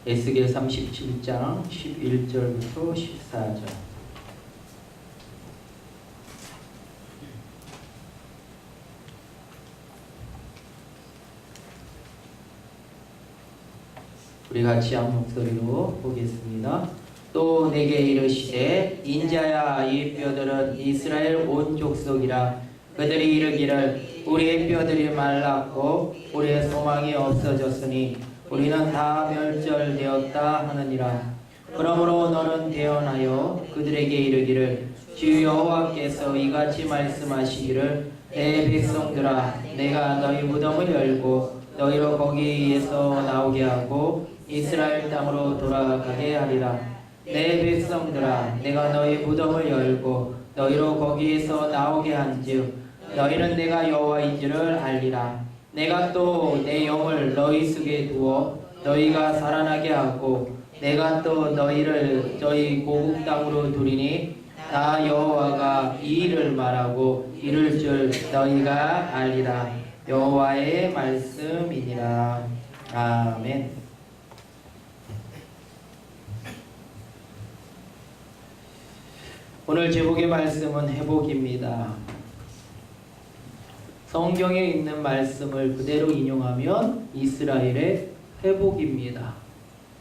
에스겔 37장 11절부터 14절. 우리 같이 한 목소리로 보겠습니다. 또 내게 이르시되 인자야 이 뼈들은 이스라엘 온 족속이라. 그들이 이르기를 우리의 뼈들이 말랐고 우리의 소망이 없어졌으니 우리는 다 멸절되었다 하느니라. 그러므로 너는 대언하여 그들에게 이르기를 주 여호와께서 이같이 말씀하시기를 내 백성들아 내가 너희 무덤을 열고 너희로 거기에서 나오게 하고 이스라엘 땅으로 돌아가게 하리라. 내 백성들아 내가 너희 무덤을 열고 너희로 거기에서 나오게 한즉 너희는 내가 여호와인지를 알리라. 내가 또 내 영을 너희 속에 두어 너희가 살아나게 하고 내가 또 너희를 저희 고국 땅으로 두리니 나 여호와가 이 일을 말하고 이룰 줄 너희가 알리라. 여호와의 말씀이니라. 아멘. 오늘 제목의 말씀은 회복입니다. 성경에 있는 말씀을 그대로 인용하면 이스라엘의 회복입니다.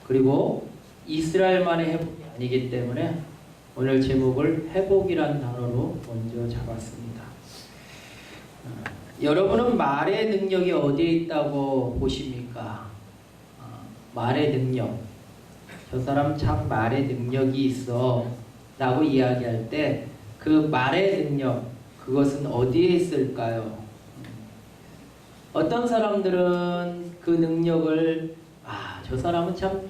그리고 이스라엘만의 회복이 아니기 때문에 오늘 제목을 회복이란 단어로 먼저 잡았습니다. 여러분은 말의 능력이 어디에 있다고 보십니까? 말의 능력. 저 사람 참 말의 능력이 있어 라고 이야기할 때 그 말의 능력, 그것은 어디에 있을까요? 어떤 사람들은 그 능력을 저 사람은 참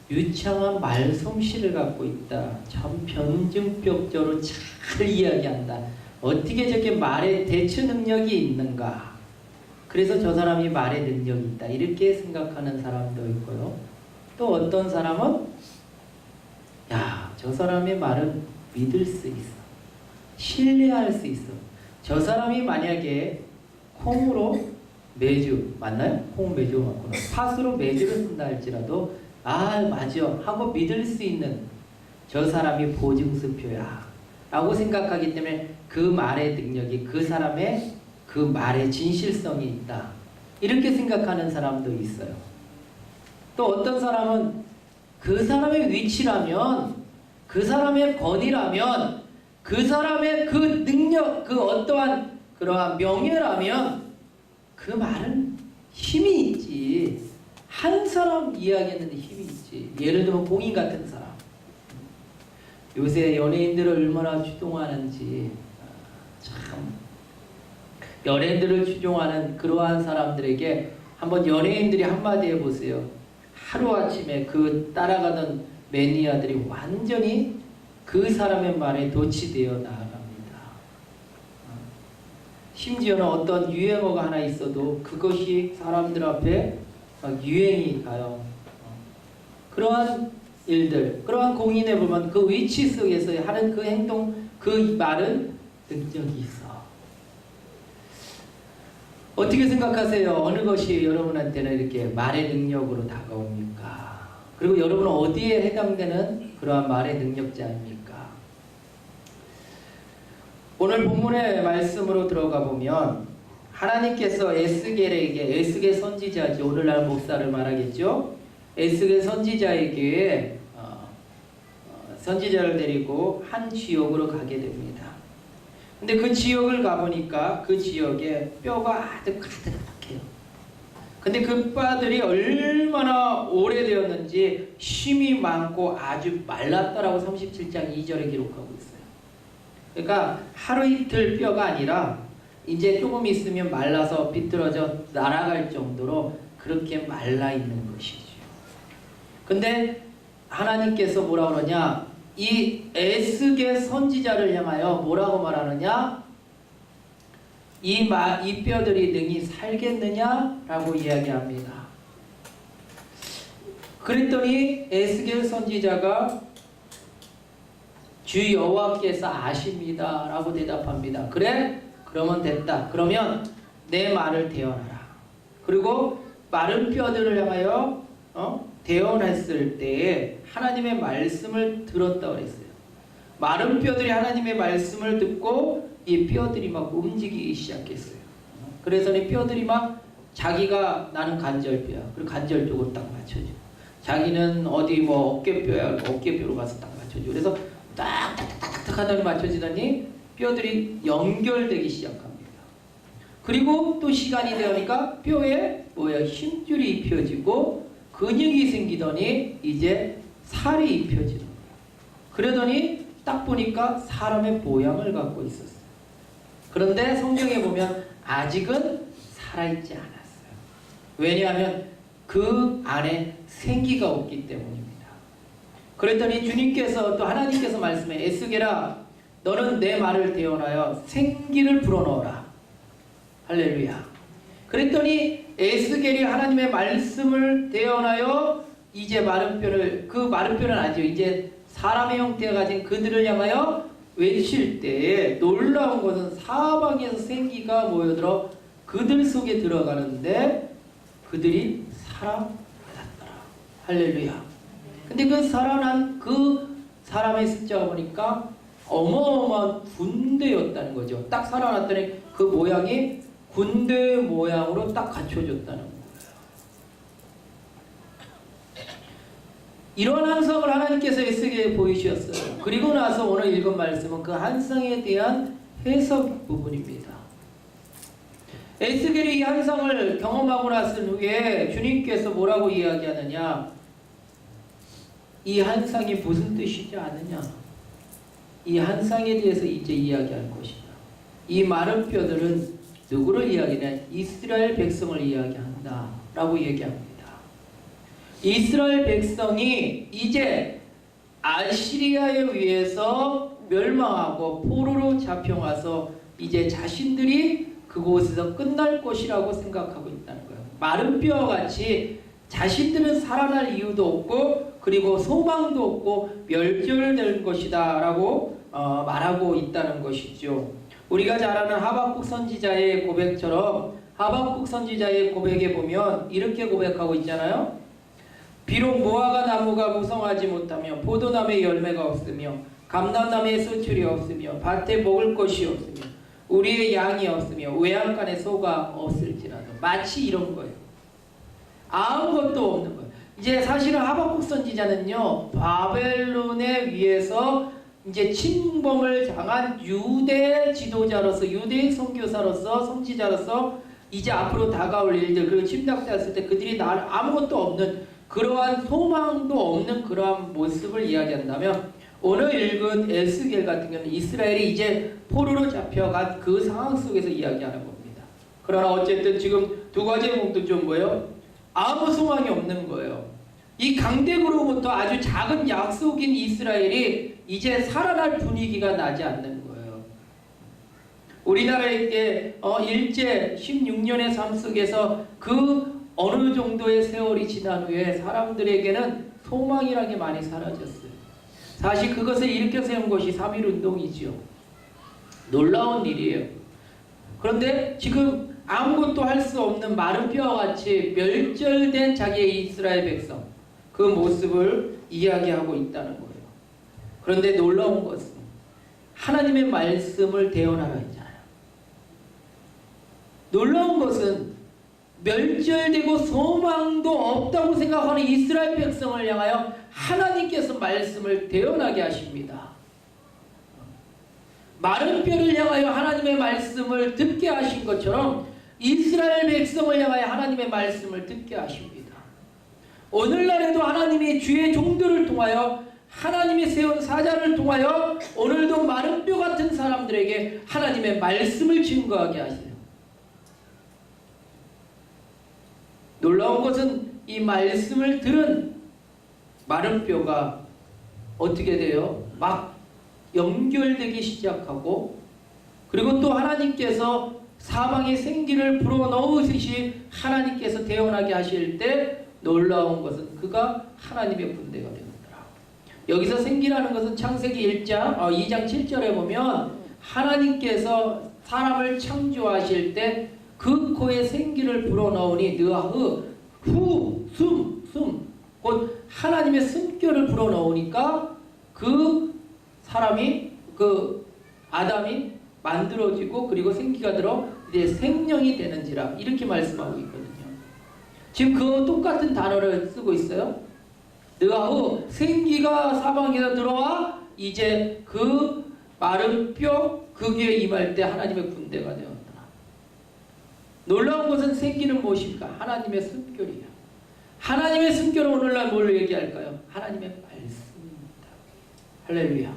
유창한 말솜씨를 갖고 있다. 참 변증벽적으로 잘 이야기한다. 어떻게 저렇게 말에 대처 능력이 있는가? 그래서 저 사람이 말의 능력이 있다. 이렇게 생각하는 사람도 있고요. 또 어떤 사람은 저 사람의 말은 믿을 수 있어. 신뢰할 수 있어. 저 사람이 만약에 콩으로 매주, 맞나요? 콩 매주 맞구나. 팥으로 매주를 쓴다 할지라도 맞아 하고 믿을 수 있는 저 사람이 보증수표야 라고 생각하기 때문에 그 말의 능력이 그 사람의 그 말의 진실성이 있다. 이렇게 생각하는 사람도 있어요. 또 어떤 사람은 그 사람의 위치라면, 그 사람의 권위라면, 그 사람의 그 능력, 그 어떠한 그러한 명예라면 그 말은 힘이 있지. 한 사람 이야기하는데 힘이 있지. 예를 들면 공인 같은 사람. 요새 연예인들을 얼마나 추종하는지 참 연예인들을 추종하는 그러한 사람들에게 한번 연예인들이 한마디 해보세요. 하루아침에 그 따라가던 매니아들이 완전히 그 사람의 말에 도취되어 나아갑니다. 심지어는 어떤 유행어가 하나 있어도 그것이 사람들 앞에 유행이 가요. 그러한 일들, 그러한 공인에 보면 그 위치 속에서 하는 그 행동, 그 말은 능력이 있어. 어떻게 생각하세요? 어느 것이 여러분한테는 이렇게 말의 능력으로 다가옵니까? 그리고 여러분은 어디에 해당되는 그러한 말의 능력자입니까? 오늘 본문의 말씀으로 들어가 보면 하나님께서 에스겔 선지자지, 오늘날 목사를 말하겠죠. 에스겔 선지자에게 선지자를 데리고 한 지역으로 가게 됩니다. 근데 그 지역을 가보니까 그 지역에 뼈가 아주 가득해요. 근데 그 뼈들이 얼마나 오래되었는지 힘이 많고 아주 말랐다라고 37장 2절에 기록하고 있어요. 그러니까 하루 이틀 뼈가 아니라 이제 조금 있으면 말라서 비틀어져 날아갈 정도로 그렇게 말라 있는 것이죠. 근데 하나님께서 뭐라고 그러냐? 이 에스겔 선지자를 향하여 뭐라고 말하느냐? 이 뼈들이 능히 살겠느냐? 라고 이야기합니다. 그랬더니 에스겔 선지자가 주 여호와께서 아십니다 라고 대답합니다. 그래? 그러면 됐다. 그러면 내 말을 대언하라. 그리고 마른 뼈들을 향하여 태어났을 때에 하나님의 말씀을 들었다고 그랬어요. 마른 뼈들이 하나님의 말씀을 듣고 이 뼈들이 막 움직이기 시작했어요. 그래서 이 뼈들이 막 자기가 나는 관절뼈야. 그리고 관절 쪽으로 딱 맞춰줘. 자기는 어디 뭐 어깨뼈야. 어깨뼈로 가서 딱 맞춰줘. 그래서 딱딱딱딱 하더니 맞춰지더니 뼈들이 연결되기 시작합니다. 그리고 또 시간이 되니까 뼈에 힘줄이 입혀지고 근육이 생기더니 이제 살이 입혀지는 거예요. 그러더니 딱 보니까 사람의 모양을 갖고 있었어요. 그런데 성경에 보면 아직은 살아있지 않았어요. 왜냐하면 그 안에 생기가 없기 때문입니다. 그랬더니 주님께서 또 하나님께서 말씀해 에스겔아 너는 내 말을 대언하여 생기를 불어넣어라. 할렐루야. 그랬더니 에스겔이 하나님의 말씀을 대언하여 이제 마른 뼈를 그 마른 뼈는 아니죠. 이제 사람의 형태가 가진 그들을 향하여 외칠 때에 놀라운 것은 사방에서 생기가 모여들어 그들 속에 들어가는데 그들이 살아났더라. 할렐루야. 근데 그 살아난 그 사람의 숫자가 보니까 어마어마한 군대였다는 거죠. 딱 살아났더니 그 모양이 군대 모양으로 딱 갖춰졌다는 거예요. 이런 환상을 하나님께서 에스겔에 보이셨어요. 그리고 나서 오늘 읽은 말씀은 그 환상에 대한 해석 부분입니다. 에스겔이 이 환상을 경험하고 났은 후에 주님께서 뭐라고 이야기하느냐? 이 환상이 무슨 뜻이지 않느냐? 이 환상에 대해서 이제 이야기할 것이다. 이 마른 뼈들은 누구를 이야기하냐? 이스라엘 백성을 이야기한다 라고 얘기합니다. 이스라엘 백성이 이제 아시리아에 의해서 멸망하고 포로로 잡혀와서 이제 자신들이 그곳에서 끝날 것이라고 생각하고 있다는 거예요. 마른 뼈와 같이 자신들은 살아날 이유도 없고 그리고 소망도 없고 멸절될 것이다 라고 말하고 있다는 것이죠. 우리가 잘 아는 하박국 선지자의 고백처럼 하박국 선지자의 고백에 보면 이렇게 고백하고 있잖아요. 비록 무화과 나무가 무성하지 못하며 포도나무에 열매가 없으며 감람나무에 수출이 없으며 밭에 먹을 것이 없으며 우리의 양이 없으며 외양간에 소가 없을지라도 마치 이런 거예요. 아무것도 없는 거예요. 이제 사실은 하박국 선지자는요 바벨론에 위해서 이제 침범을 당한 유대 지도자로서 유대 선교사로서 선지자로서 이제 앞으로 다가올 일들 그리고 침략되었을 때 그들이 아무것도 없는 그러한 소망도 없는 그러한 모습을 이야기한다면 오늘 읽은 에스겔 같은 경우는 이스라엘이 이제 포로로 잡혀간 그 상황 속에서 이야기하는 겁니다. 그러나 어쨌든 지금 두 가지 공통점 뭐예요? 아무 소망이 없는 거예요. 이 강대국으로부터 아주 작은 약속인 이스라엘이 이제 살아날 분위기가 나지 않는 거예요. 우리나라의 일제 16년의 삶 속에서 그 어느 정도의 세월이 지난 후에 사람들에게는 소망이라는 게 많이 사라졌어요. 사실 그것을 일으켜 세운 것이 3.1운동이지요. 놀라운 일이에요. 그런데 지금 아무것도 할 수 없는 마른 뼈와 같이 멸절된 자기의 이스라엘 백성 그 모습을 이야기하고 있다는 거예요. 그런데 놀라운 것은 하나님의 말씀을 대언하라 했잖아요. 놀라운 것은 멸절되고 소망도 없다고 생각하는 이스라엘 백성을 향하여 하나님께서 말씀을 대언하게 하십니다. 마른 뼈를 향하여 하나님의 말씀을 듣게 하신 것처럼 이스라엘 백성을 향하여 하나님의 말씀을 듣게 하십니다. 오늘날에도 하나님이 주의 종들을 통하여 하나님이 세운 사자를 통하여 오늘도 마른 뼈 같은 사람들에게 하나님의 말씀을 증거하게 하세요. 놀라운 것은 이 말씀을 들은 마른 뼈가 어떻게 돼요? 막 연결되기 시작하고 그리고 또 하나님께서 사방에 생기를 불어넣으듯이 하나님께서 대언하게 하실 때 놀라운 것은 그가 하나님의 군대가 되었더라. 여기서 생기라는 것은 창세기 2장 7절에 보면 하나님께서 사람을 창조하실 때 그 코에 생기를 불어넣으니 느하흐 후, 숨 곧 하나님의 숨결을 불어넣으니까 그 사람이 그 아담이 만들어지고 그리고 생기가 들어 이제 생명이 되는지라 이렇게 말씀하고 있거든요. 지금 그 똑같은 단어를 쓰고 있어요. 너가 생기가 사방에서 들어와 이제 그 마른 뼈 그 위에 임할 때 하나님의 군대가 되었다. 놀라운 것은 생기는 무엇입니까? 하나님의 숨결이에요. 하나님의 숨결은 오늘날 뭘 얘기할까요? 하나님의 말씀입니다. 할렐루야.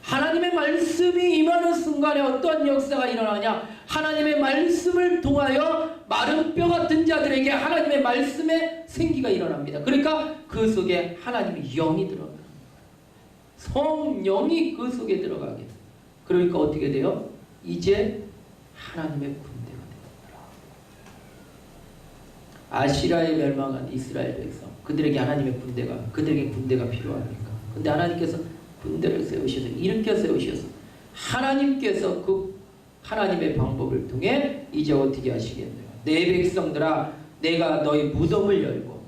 하나님의 말씀이 임하는 순간에 어떠한 역사가 일어나냐? 하나님의 말씀을 통하여 마른 뼈 같은 자들에게 하나님의 말씀의 생기가 일어납니다. 그러니까 그 속에 하나님의 영이 들어가는 거예요. 성령이 그 속에 들어가게 돼요. 그러니까 어떻게 돼요? 이제 하나님의 군대가 됩니다. 아시라에 멸망한 이스라엘 백성, 그들에게 하나님의 군대가, 그들에게 군대가 필요합니까? 근데 하나님께서 군대를 세우셔서 일으켜 세우셔서 하나님께서 그 하나님의 방법을 통해 이제 어떻게 하시겠네요? 내 백성들아, 내가 너희 무덤을 열고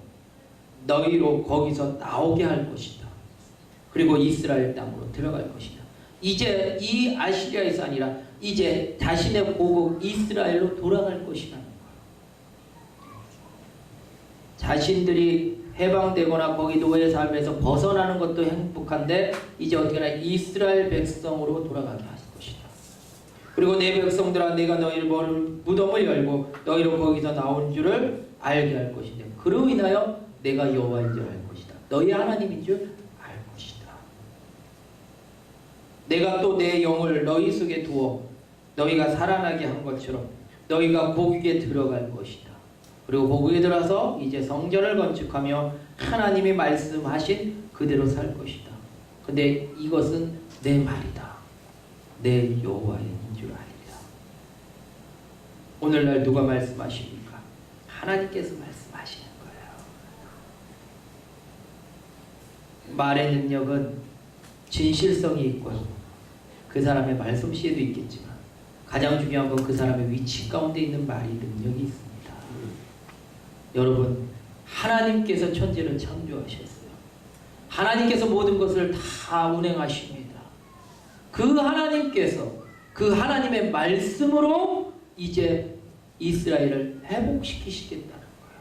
너희로 거기서 나오게 할 것이다. 그리고 이스라엘 땅으로 들어갈 것이다. 이제 이 아시리아에서 아니라 이제 자신의 고국 이스라엘로 돌아갈 것이라는 거예요. 자신들이 해방되거나 거기 노예 삶에서 벗어나는 것도 행복한데 이제 어떻게 하나 이스라엘 백성으로 돌아가게 하실 것이다. 그리고 내 백성들아, 내가 너희를 무덤을 열고 너희로 거기서 나온 줄을 알게 할 것인데 그로 인하여 내가 여호와인 줄 알 것이다. 너희 하나님인 줄 알 것이다. 내가 또 내 영을 너희 속에 두어 너희가 살아나게 한 것처럼 너희가 고국에 들어갈 것이다. 그리고 고국에 들어서 이제 성전을 건축하며 하나님이 말씀하신 그대로 살 것이다. 근데 이것은 내 말이다. 내 여호와인 줄 아리라. 오늘날 누가 말씀하십니까? 하나님께서 말씀하시는 거예요. 말의 능력은 진실성이 있고 그 사람의 말솜씨에도 있겠지만 가장 중요한 건 그 사람의 위치 가운데 있는 말이 능력이 있습니다. 여러분, 하나님께서 천지를 창조하셨어요. 하나님께서 모든 것을 다 운행하십니다. 그 하나님께서 그 하나님의 말씀으로 이제 이스라엘을 회복시키시겠다는 거예요.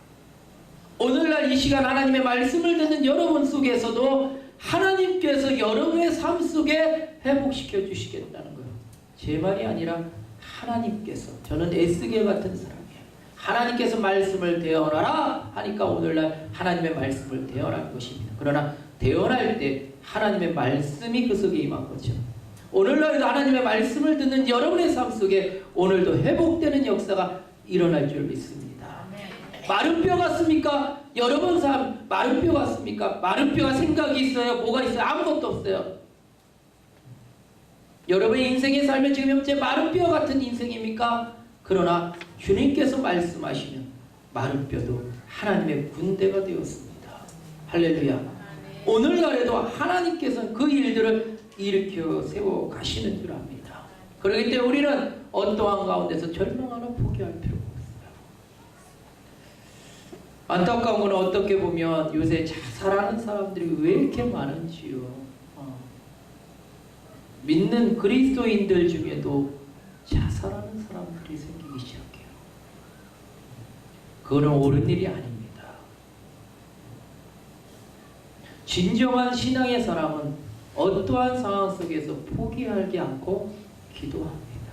오늘날 이 시간 하나님의 말씀을 듣는 여러분 속에서도 하나님께서 여러분의 삶 속에 회복시켜 주시겠다는 거예요. 제 말이 아니라 하나님께서, 저는 에스겔 같은 사람이에요. 하나님께서 말씀을 대언하라 하니까 오늘날 하나님의 말씀을 대언할 것입니다. 그러나 대언할 때 하나님의 말씀이 그 속에 임한 것처럼 오늘날에도 하나님의 말씀을 듣는 여러분의 삶 속에 오늘도 회복되는 역사가 일어날 줄 믿습니다. 마른 뼈 같습니까? 여러분 삶 마른 뼈 같습니까? 마른 뼈가 생각이 있어요? 뭐가 있어요? 아무것도 없어요. 여러분의 인생의 삶에 지금 현재 마른 뼈 같은 인생입니까? 그러나 주님께서 말씀하시면 마른 뼈도 하나님의 군대가 되었습니다. 할렐루야. 오늘날에도 하나님께서는 그 일들을 일으켜 세워 가시는 줄 압니다. 그렇기 때문에 우리는 어떠한 가운데서 절망하나 포기할 필요가 없어요. 안타까운 건 어떻게 보면 요새 자살하는 사람들이 왜 이렇게 많은지요. 믿는 그리스도인들 중에도 자살하는 사람들이 생기기 시작해요. 그거는 옳은 일이 아닙니다. 진정한 신앙의 사람은 어떠한 상황 속에서 포기하지 않고 기도합니다.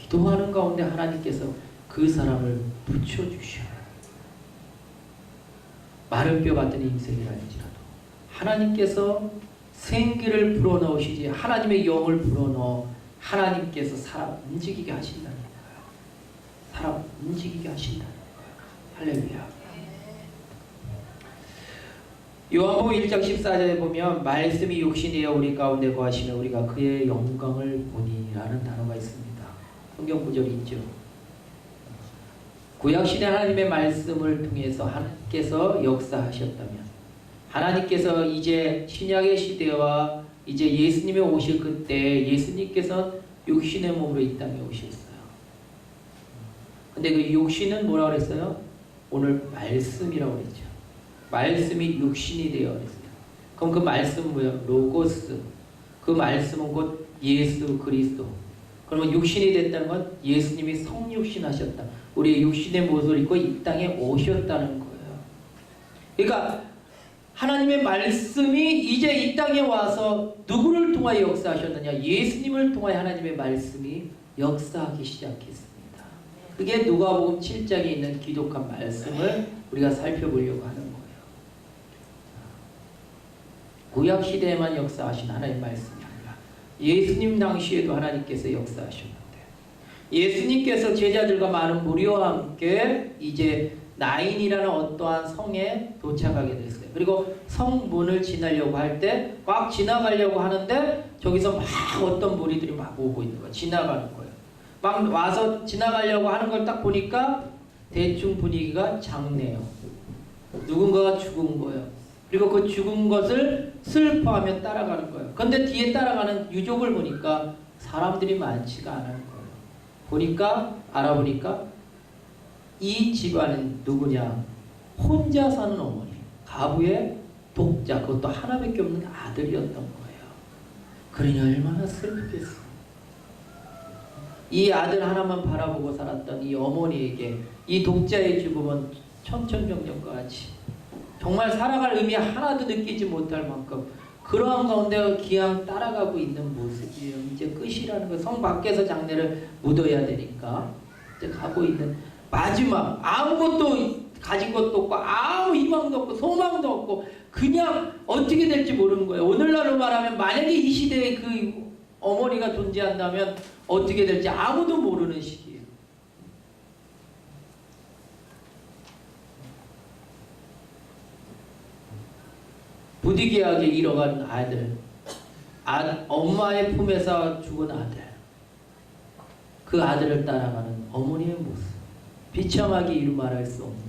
기도하는 가운데 하나님께서 그 사람을 붙여주셔요. 마른 뼈 같은 인생이랄지라도 하나님께서 생기를 불어넣으시지 하나님의 영을 불어넣어 하나님께서 사람 움직이게 하신다는 거예요. 사람 움직이게 하신다는 거예요. 할렐루야. 요한복음 1장 14절에 보면 말씀이 육신이여 우리 가운데 거하시며 우리가 그의 영광을 보니 라는 단어가 있습니다. 성경 구절이 있죠. 구약시대 하나님의 말씀을 통해서 하나님께서 역사하셨다면 하나님께서 이제 신약의 시대와 이제 예수님이 오실 그때 예수님께서 육신의 몸으로 이 땅에 오셨어요. 근데 그 육신은 뭐라 그랬어요? 오늘 말씀이라고 그랬죠. 말씀이 육신이 되어 그랬어요. 그럼 그 말씀은 뭐예요? 로고스. 그 말씀은 곧 예수 그리스도. 그러면 육신이 됐다는 건 예수님이 성육신 하셨다. 우리의 육신의 모습을 입고 이 땅에 오셨다는 거예요. 그러니까 하나님의 말씀이 이제 이 땅에 와서 누구를 통하여 역사하셨느냐? 예수님을 통하여 하나님의 말씀이 역사하기 시작했습니다. 그게 누가복음 7장에 있는 기독한 말씀을 우리가 살펴보려고 하는 거예요. 구약 시대에만 역사하신 하나님의 말씀이 아니라 예수님 당시에도 하나님께서 역사하셨는데, 예수님께서 제자들과 많은 무리와 함께 이제 나인이라는 어떠한 성에 도착하게 됐어요. 그리고 성문을 지나려고 할 때 꽉 지나가려고 하는데 저기서 막 어떤 무리들이 막 오고 있는 거예요. 지나가는 거예요. 막 와서 지나가려고 하는 걸 딱 보니까 대충 분위기가 작네요. 누군가가 죽은 거예요. 그리고 그 죽은 것을 슬퍼하며 따라가는 거예요. 그런데 뒤에 따라가는 유족을 보니까 사람들이 많지가 않은 거예요. 보니까 알아보니까 이 집안은 누구냐? 혼자 사는 어머니, 가부의 독자, 그것도 하나밖에 없는 아들이었던 거예요. 그러니 얼마나 슬프겠어요. 이 아들 하나만 바라보고 살았던 이 어머니에게 이 독자의 죽음은 천천명령과 같이 정말 살아갈 의미 하나도 느끼지 못할 만큼 그러한 가운데 기양 따라가고 있는 모습이에요. 이제 끝이라는 거. 성 밖에서 장례를 묻어야 되니까 이제 가고 있는 마지막, 아무것도 가진 것도 없고 아무 희망도 없고 소망도 없고 그냥 어떻게 될지 모르는 거예요. 오늘날로 말하면 만약에 이 시대에 그 어머니가 존재한다면 어떻게 될지 아무도 모르는 시기예요. 부득이하게 잃어간 아들, 엄마의 품에서 죽은 아들, 그 아들을 따라가는 어머니의 모습, 비참하게 이루 말할 수 없는 모습.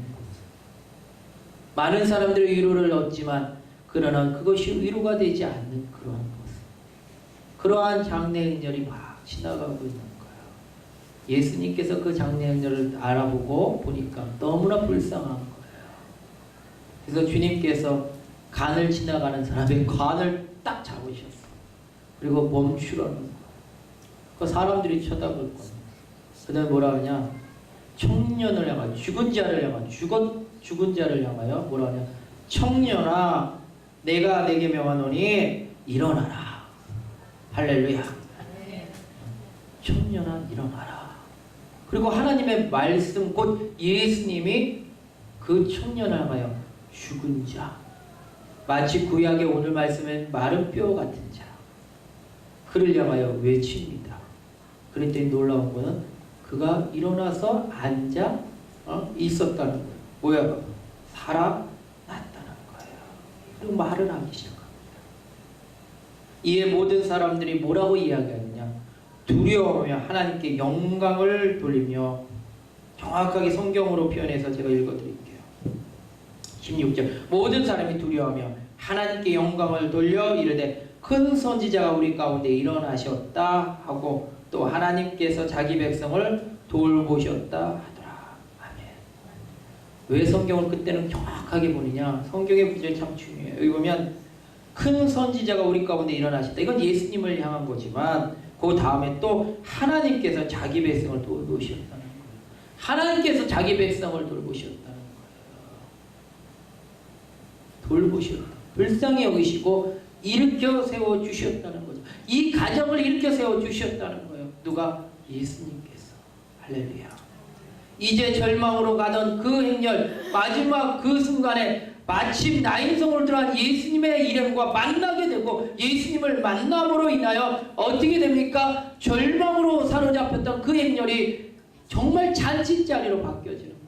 많은 사람들의 위로를 얻지만 그러나 그것이 위로가 되지 않는 그러한 모습. 그러한 장례 행렬이 막 지나가고 있는 거예요. 예수님께서 그 장례 행렬을 알아보고 보니까 너무나 불쌍한 거예요. 그래서 주님께서 간을 지나가는 사람의 관을 딱 잡으셨어요. 그리고 멈추라는 거예요. 그 사람들이 쳐다볼 거예요. 그 다음에 뭐라 하냐? 청년을 향하여, 죽은 자를 향하여, 죽은 자를 향하여 뭐라 하냐? 청년아, 내가 내게 명하노니 일어나라. 할렐루야. 청년아, 일어나라. 그리고 하나님의 말씀, 곧 예수님이 그 청년을 향하여 죽은 자, 마치 구약의 오늘 말씀은 마른 뼈 같은 자, 그를 향하여 외칩니다. 그랬더니 놀라운 거는 그가 일어나서 앉아 있었다는 거예요. 뭐야? 살아났다는 거예요. 그리고 말을 하기 시작합니다. 이에 모든 사람들이 뭐라고 이야기하느냐? 두려워하며 하나님께 영광을 돌리며, 정확하게 성경으로 표현해서 제가 읽어드릴게요. 16절, 모든 사람이 두려워하며 하나님께 영광을 돌려 이르되 큰 선지자가 우리 가운데 일어나셨다 하고 또 하나님께서 자기 백성을 돌보셨다 하더라. 아멘. 왜 성경을 그때는 정확하게 보느냐? 성경의 구절이 참 중요해요. 여기 보면 큰 선지자가 우리 가운데 일어나셨다. 이건 예수님을 향한 거지만 그 다음에 또 하나님께서 자기 백성을 돌보셨다는 거예요. 하나님께서 자기 백성을 돌보셨다는 거예요. 돌보셨다. 불쌍히 여기시고 일으켜 세워주셨다는 거죠. 이 가정을 일으켜 세워주셨다는 거예요. 누가? 예수님께서. 할렐루야. 이제 절망으로 가던 그 행렬, 마지막 그 순간에 마침 나인성으로 들어간 예수님의 이름과 만나게 되고, 예수님을 만남으로 인하여 어떻게 됩니까? 절망으로 사로잡혔던 그 행렬이 정말 잔치자리로 바뀌어지는 거예요.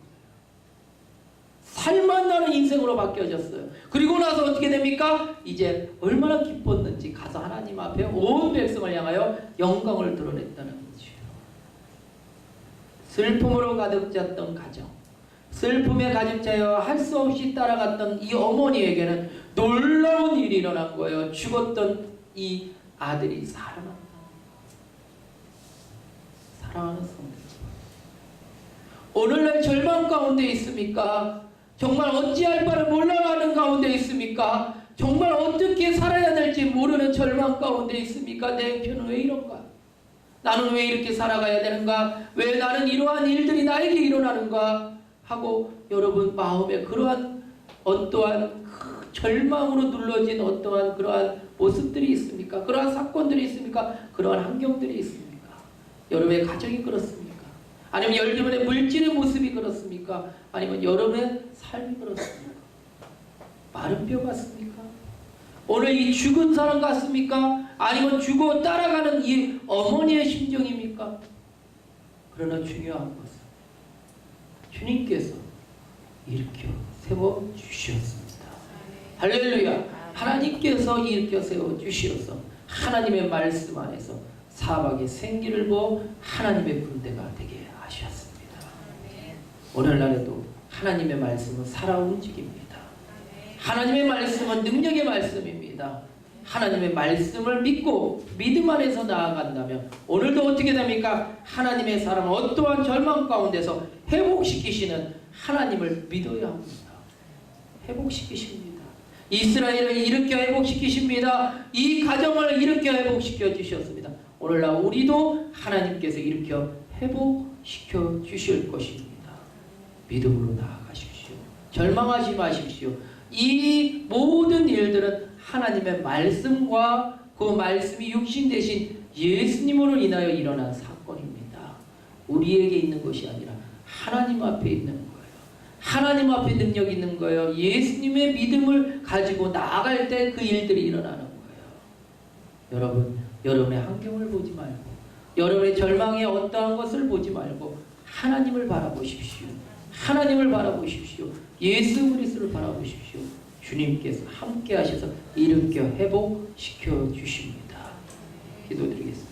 살만 나는 인생으로 바뀌어졌어요. 그리고 나서 어떻게 됩니까? 이제 얼마나 기뻤는지 가서 하나님 앞에 온 백성을 향하여 영광을 드러냈다는 거죠. 슬픔으로 가득 찼던 가정, 슬픔에 가득 차여 할 수 없이 따라갔던 이 어머니에게는 놀라운 일이 일어난 거예요. 죽었던 이 아들이 살아난다. 사랑하는 성도, 오늘날 절망 절망 가운데 있습니까? 정말 어찌할 바를 몰라가는 가운데 있습니까? 정말 어떻게 살아야 될지 모르는 절망 가운데 있습니까? 내 형편은 왜 이런가? 나는 왜 이렇게 살아가야 되는가? 왜 나는 이러한 일들이 나에게 일어나는가? 하고 여러분 마음에 그러한 어떠한 절망으로 눌러진 어떠한 그러한 모습들이 있습니까? 그러한 사건들이 있습니까? 그러한 환경들이 있습니까? 여러분의 가정이 그렇습니까? 아니면 여러분의 물질의 모습이 그렇습니까? 아니면 여러분의 삶이 그렇습니까? 마른 뼈 같습니까? 오늘 이 죽은 사람 같습니까? 아니면 죽어 따라가는 이 어머니의 심정입니까? 그러나 중요한 것은 주님께서 일으켜 세워주셨습니다. 할렐루야. 하나님께서 일으켜 세워주시어서 하나님의 말씀 안에서 사박의 생기를 보어 하나님의 군대가 되게 하셨습니다. 오늘날에도 하나님의 말씀은 살아 움직입니다. 하나님의 말씀은 능력의 말씀입니다. 하나님의 말씀을 믿고 믿음 안에서 나아간다면 오늘도 어떻게 됩니까? 하나님의 사람은 어떠한 절망 가운데서 회복시키시는 하나님을 믿어야 합니다. 회복시키십니다. 이스라엘을 일으켜 회복시키십니다. 이 가정을 일으켜 회복시켜 주셨습니다. 오늘날 우리도 하나님께서 일으켜 회복시켜 주실 것입니다. 믿음으로 나아가십시오. 절망하지 마십시오. 이 모든 일들은 하나님의 말씀과 그 말씀이 육신 되신 예수님으로 인하여 일어난 사건입니다. 우리에게 있는 것이 아니라 하나님 앞에 있는 거예요. 하나님 앞에 능력이 있는 거예요. 예수님의 믿음을 가지고 나아갈 때 그 일들이 일어나는 거예요. 여러분, 여러분의 환경을 보지 말고 여러분의 절망의 어떠한 것을 보지 말고 하나님을 바라보십시오. 하나님을 바라보십시오. 예수 그리스도를 바라보십시오. 주님께서 함께 하셔서 일으켜 회복시켜 주십니다. 기도드리겠습니다.